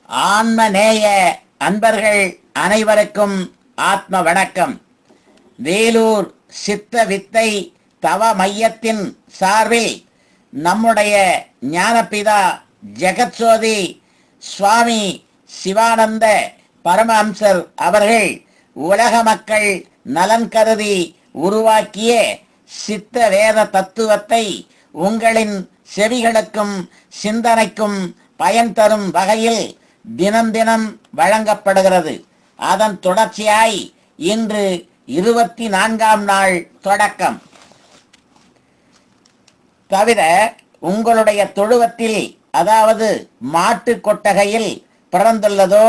ஆன்மநேய அன்பர்கள் அனைவருக்கும் ஆத்ம வணக்கம். வேலூர் சித்த வித்தை தவ மையத்தின் சார்பில் நம்முடைய ஞானபிதா ஜெகத்சோதி சுவாமி சிவானந்த பரமஹம்சர் அவர்கள் உலக மக்கள் நலன் கருதி உருவாக்கிய சித்த வேத தத்துவத்தை உங்களின் செவிகளுக்கும் சிந்தனைக்கும் பயன் தரும் வகையில் தினம் தினம் வழங்கப்படுகிறது. அதன் தொடர்ச்சியாய் இன்று 24ஆம் நாள் தொடக்கம். தவிர உங்களுடைய தொழுவத்தில், அதாவது மாட்டு கொட்டகையில் பிறந்துள்ளதோ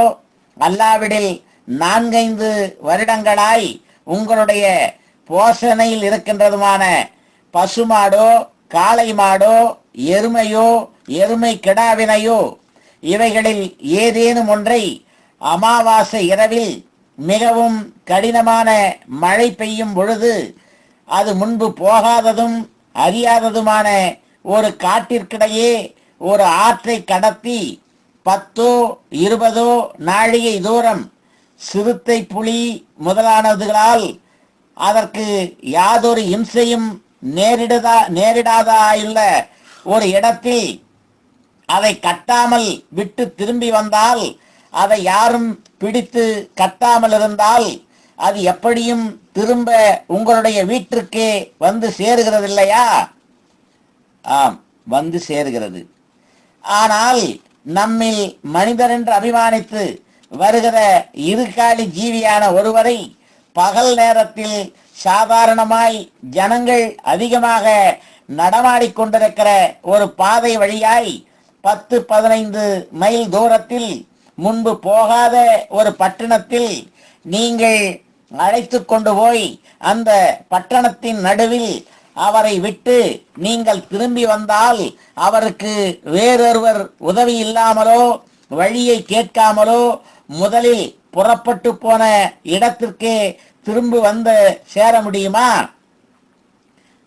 அல்லாவிடில் 4-5 வருடங்களாய் உங்களுடைய போஷணையில் இருக்கின்றதுமான பசுமாடோ காளை மாடோ எருமையோ எருமை கிடாவினையோ இவைகளில் ஏதேனும் ஒன்றை அமாவாசை இரவில் மிகவும் கடினமான மழை பெய்யும் பொழுது அது முன்பு போகாததும் அறியாததுமான ஒரு காட்டிற்கிடையே ஒரு ஆற்றை கடத்தி 10-20 நாழிகை தூரம் சிறுத்தை புலி முதலானதுகளால் அதற்கு யாதொரு இம்சையும் நேரிடாதாயுள்ள ஒரு இடத்தில் அதை கட்டாமல் விட்டு திரும்பி வந்தால், அதை யாரும் பிடித்து கட்டாமல் இருந்தால் அது எப்படியும் திரும்ப உங்களுடைய வீட்டிற்கே வந்து சேருகிறது இல்லையா? ஆம், வந்து சேருகிறது. ஆனால் நம்மில் மனிதர் என்று அபிமானித்து வருகிற இருகாலி ஜீவியான ஒருவரை பகல் நேரத்தில் சாதாரணமாய் ஜனங்கள் அதிகமாக நடமாடிக்கொண்டிருக்கிற ஒரு பாதை வழியாய் 10-15 மைல் தூரத்தில் முன்பு போகாத ஒரு பட்டணத்தில் நீங்கள் அழைத்து கொண்டு போய் அந்த பட்டணத்தின் நடுவில் அவரை விட்டு நீங்கள் திரும்பி வந்தால் அவருக்கு வேறொருவர் உதவி இல்லாமலோ வழியை கேட்காமலோ முதலில் புறப்பட்டு போன இடத்திற்கே திரும்பி வந்து சேர முடியுமா?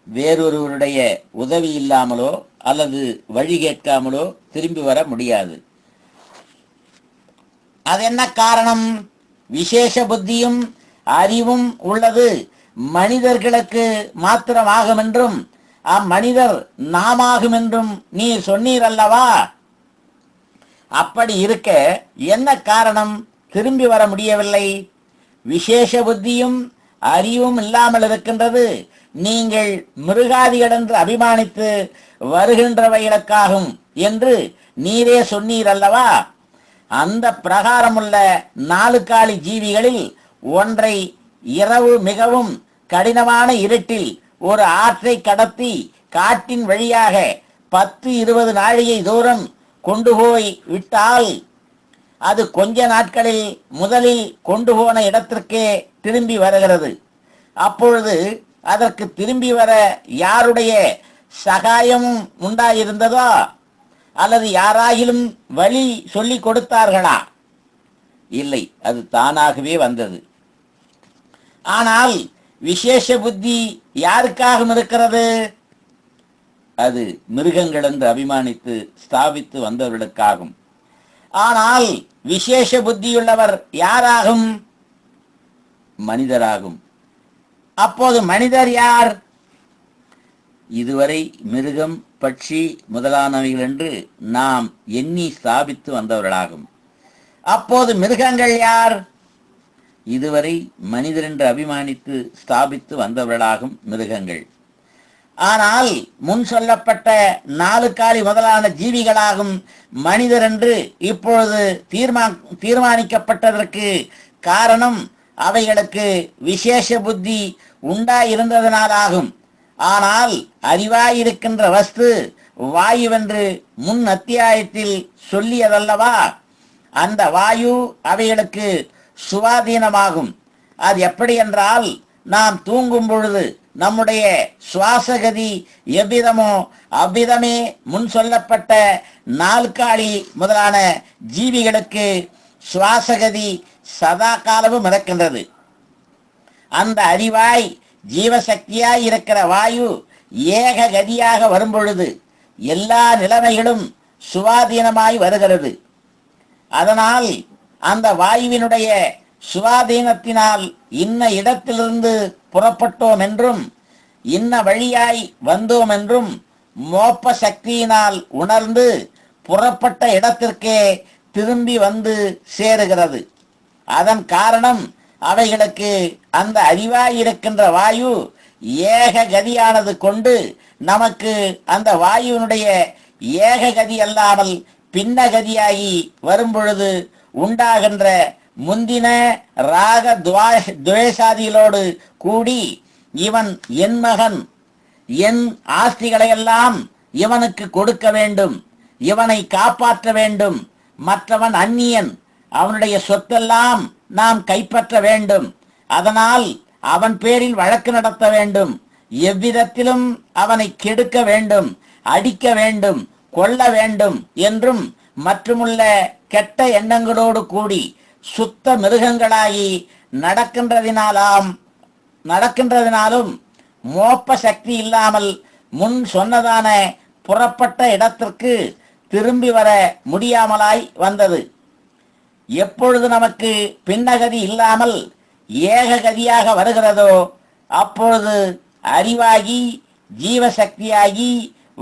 வேறொருவருடைய உதவி இல்லாமலோ அல்லது வழி கேட்காமலோ திரும்பி வர முடியாது. அது என்ன காரணம்? விசேஷ புத்தியும் அறிவும் உள்ளது மனிதர்களுக்கு மாத்திரமாகும் என்றும் அம்மனிதர் நாமாகும் என்றும் நீ சொன்னீர் அல்லவா? அப்படி இருக்க என்ன காரணம் திரும்பி வர முடியவில்லை? விசேஷ புத்தியும் அறிவும் இல்லாமல் இருக்கின்றது நீங்கள் மிருகாதிகள் என்று அபிமானித்து வருகின்றவைகளுக்காகும் என்று நீரே சொன்னீர் அல்லவா? அந்த பிரகாரமுள்ள 4 காலி ஜீவிகளில் ஒன்றை இரவு மிகவும் கடினமான இருட்டில் ஒரு ஆற்றை கடத்தி காட்டின் வழியாக 10-20 நாழிகை தூரம் கொண்டு போய் விட்டால் அது கொஞ்ச நாட்களில் முதலில் கொண்டு போன இடத்திற்கே திரும்பி வருகிறது. அப்பொழுது அதற்கு திரும்பி வர யாருடைய சகாயமும் உண்டாயிருந்ததோ அல்லது யாராகிலும் வழி சொல்லி கொடுத்தார்களா? இல்லை, அது தானாகவே வந்தது. ஆனால் விசேஷ புத்தி யாருக்காகவும் இருக்கிறது? அது மிருகங்கள் என்று அபிமானித்து ஸ்தாபித்து வந்தவர்களுக்காகும். ஆனால் விசேஷ புத்தியுள்ளவர் யாராகும்? மனிதராகும். அப்போது மனிதர் யார்? இதுவரை மிருகம் பட்சி முதலானவைகள் என்று நாம் எண்ணி ஸ்தாபித்து வந்தவர்களாகும். அப்போது மிருகங்கள் யார்? இதுவரை மனிதர் என்று அபிமானித்து ஸ்தாபித்து வந்தவர்களாகும் மிருகங்கள். ஆனால் முன் சொல்லப்பட்ட 4 காலி முதலான ஜீவிகளாகும் மனிதர் என்று இப்பொழுது தீர்மானிக்கப்பட்டதற்கு காரணம் அவைகளுக்கு விசேஷ புத்தி உண்டாயிருந்ததனாலாகும். ஆனால் அறிவாயிருக்கின்ற வஸ்து வாயுவென்று முன் அத்தியாயத்தில் சொல்லியதல்லவா? அந்த வாயு அவைகளுக்கு சுவாதீனமாகும். அது எப்படி என்றால், நாம் தூங்கும் பொழுது நம்முடைய சுவாசகதி எவ்விதமோ அவ்விதமே முன் சொல்லப்பட்ட 4 காலி முதலான ஜீவிகளுக்கு சுவாசகதி சதா காலமும் இருக்கின்றது. அந்த அறிவாய் ஜீவசக்தியாய் இருக்கிற வாயு ஏக கதியாக வரும்பொழுது எல்லா நிலைமைகளும் சுவாதீனமாய் வருகிறது. அதனால் அந்த வாயுவினுடைய சுவாதீனத்தினால் இன்ன இடத்திலிருந்து புறப்பட்டோம் என்றும் இன்ன வழியாய் வந்தோம் என்றும் மோப்ப சக்தியினால் உணர்ந்து புறப்பட்ட இடத்திற்கே திரும்பி வந்து சேருகிறது. அதன் காரணம் அவைகளுக்கு அந்த அறிவாயிருக்கின்ற வாயு ஏக கதியானது கொண்டு நமக்கு அந்த வாயுவினுடைய ஏக கதி அல்லாமல் பின்ன கதியாகி வரும்பொழுது உண்டாகின்ற முந்தின ராக துவேஷாதிகளோடு கூடி இவன் என் மகன், என் ஆஸ்திகளையெல்லாம் இவனுக்கு கொடுக்க வேண்டும், இவனை காப்பாற்ற வேண்டும், மற்றவன் அந்நியன், அவனுடைய சொத்தெல்லாம் நாம் கைப்பற்ற வேண்டும், அதனால் அவன் பேரில் வழக்கு நடத்த வேண்டும், எவ்விதத்திலும் அவனை கெடுக்க வேண்டும், அடிக்க வேண்டும், கொள்ள வேண்டும் என்றும் மற்றுமுள்ள கெட்ட எண்ணங்களோடு கூடி சுத்த மிருகங்களாகி நடக்கின்றதினாலும் மோப்ப சக்தி இல்லாமல் முன் சொன்னதான புறப்பட்ட இடத்திற்கு திரும்பி வர முடியாமலாய் வந்தது. எப்பொழுது நமக்கு பின்னகதி இல்லாமல் ஏககதியாக வருகிறதோ அப்பொழுது அறிவாகி ஜீவசக்தியாகி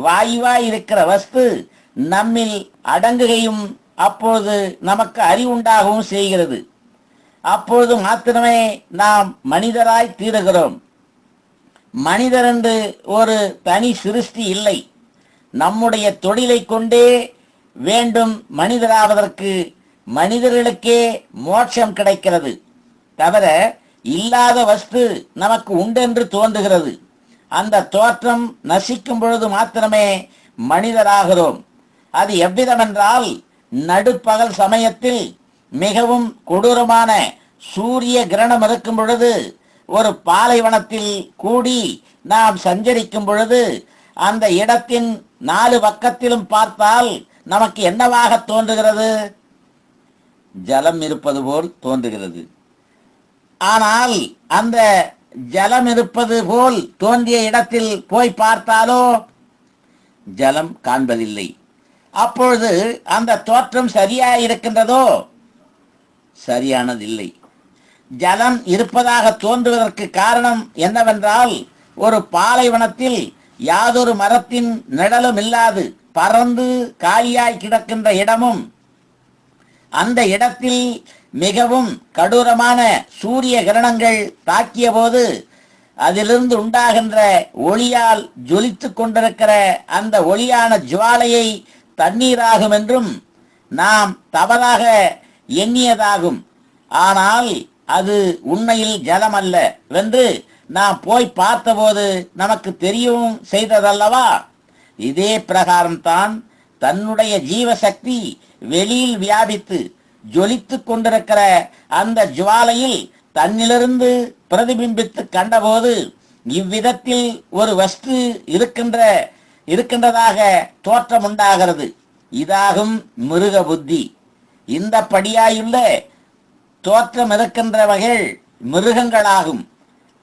வாயுவாய் இருக்கிற வஸ்து நம்மில் அடங்குகையும் அப்பொழுது நமக்கு அறிவுண்டாகவும் செய்கிறது. அப்பொழுது மாத்திரமே நாம் மனிதராய் தீருகிறோம். மனிதர் என்று ஒரு தனி சிருஷ்டி இல்லை. நம்முடைய தொழிலை கொண்டே வேண்டும் மனிதராவதற்கு மனிதர்களுக்கே மோட்சம் கிடைக்கிறது. தவிர இல்லாத வஸ்து நமக்கு உண்டென்று தோன்றுகிறது. அந்த தோற்றம் நசிக்கும் பொழுது மாத்திரமே மனிதராகிறோம். அது எவ்விதமென்றால் நடுப்பகல் சமயத்தில் மிகவும் கொடூரமான சூரிய கிரணம் இருக்கும் பொழுது ஒரு பாலைவனத்தில் கூடி நாம் சஞ்சரிக்கும் பொழுது அந்த இடத்தின் 4 பக்கத்திலும் பார்த்தால் நமக்கு என்னவாக தோன்றுகிறது? ஜலம் இருப்பது போல் தோன்றுகிறது. ஆனால் அந்த ஜலம் இருப்பது போல் தோன்றிய இடத்தில் போய் பார்த்தாலோ ஜலம் காண்பதில்லை. அப்பொழுது அந்த தோற்றம் சரியாயிருக்கின்றதோ? சரியானதில்லை. ஜலம் இருப்பதாக தோன்றுவதற்கு காரணம் என்னவென்றால் ஒரு பாலைவனத்தில் யாதொரு மரத்தின் நிழலும் இல்லாது பறந்து காலியாய் கிடக்கின்ற இடமும் அந்த இடத்தில் மிகவும் கடூரமான சூரிய கிரணங்கள் தாக்கிய போது அதிலிருந்து உண்டாகின்ற ஒளியால் ஜொலித்துக் கொண்டிருக்கிற அந்த ஒளியான ஜுவாலையை தண்ணீராகும் என்றும் நாம் தவறாக எண்ணியதாகும். ஆனால் அது உண்மையில் ஜலம் அல்ல வென்று நாம் போய் பார்த்தபோது நமக்கு தெரியவும் செய்ததல்லவா? இதே பிரகாரம்தான் தன்னுடைய ஜீவசக்தி வெளியில் வியாபித்து ஜொலித்துக் கொண்டிருக்கிற அந்த ஜுவாலையில் தன்னிலிருந்து பிரதிபிம்பித்து கண்டபோது இவ்விதத்தில் ஒரு வஸ்து இருக்கின்றதாக தோற்றம் உண்டாகிறது. இதாகும் மிருக புத்தி. இந்த படியாயுள்ள தோற்றம் இருக்கின்றவர்கள் மிருகங்களாகும்.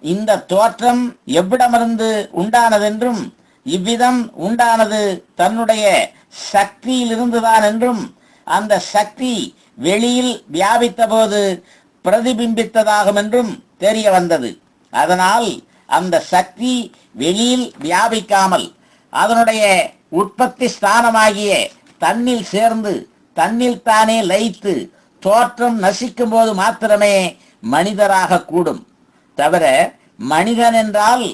இந்த தோற்றம் எவ்விடமிருந்து உண்டானதென்றும் இவ்விதம் உண்டானது தன்னுடைய சக்தியிலிருந்துதான் என்றும் அந்த சக்தி வெளியில் வியாபித்த போது பிரதிபிம்பித்ததாகும் என்றும் தெரிய வந்தது. அதனால் அந்த சக்தி வெளியில் வியாபிக்காமல் அதனுடைய உற்பத்தி ஸ்தானமாகிய தன்னில் சேர்ந்து தன்னில் தானே லயித்து தோற்றம் நசிக்கும் போது மாத்திரமே மனிதராக கூடும். தவிர மனிதன் என்றால்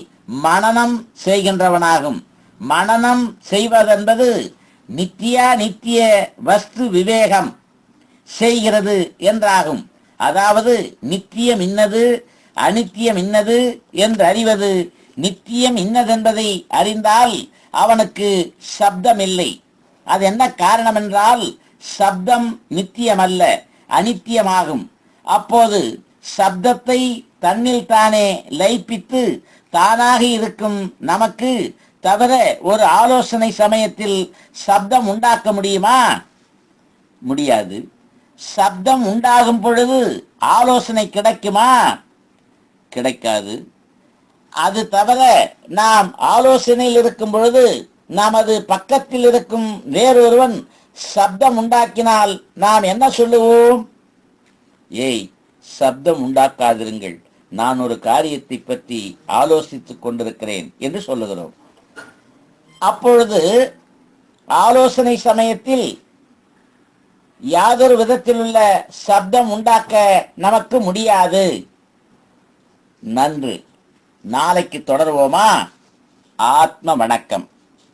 மனனம் செய்கின்றவனாகும். மனனம் செய்வதென்பது நித்திய வஸ்து விவேகம் செய்கிறது என்றாகும். அதாவது நித்தியம் இன்னது அனித்தியம் இன்னது என்று அறிவது. நித்தியம் இன்னதென்பதை அறிந்தால் அவனுக்கு சப்தம் இல்லை. அது என்ன காரணம் என்றால் சப்தம் நித்தியமல்ல, அனித்தியமாகும். அப்போது சப்தத்தை தன்னில் தானே லயிப்பித்து தானாக இருக்கும் நமக்கு தவிர ஒரு ஆலோசனை சமயத்தில் சப்தம் உண்டாக்க முடியுமா? முடியாது. சப்தம் உண்டாகும் பொழுது ஆலோசனை கிடைக்குமா? கிடைக்காது. அது தவிர நாம் ஆலோசனையில் இருக்கும் பொழுது நமது பக்கத்தில் இருக்கும் வேறொருவன் சப்தம் உண்டாக்கினால் நாம் என்ன சொல்லுவோம்? ஏய், சப்தம் உண்டாக்காதிருங்கள், நான் ஒரு காரியத்தை பற்றி ஆலோசித்துக் கொண்டிருக்கிறேன் என்று சொல்லுகிறோம். அப்பொழுது ஆலோசனை சமயத்தில் யாதொரு விதத்தில் உள்ள சப்தம் உண்டாக்க நமக்கு முடியாது. நன்று. நாளைக்கு தொடர்வோமா? ஆத்ம வணக்கம்.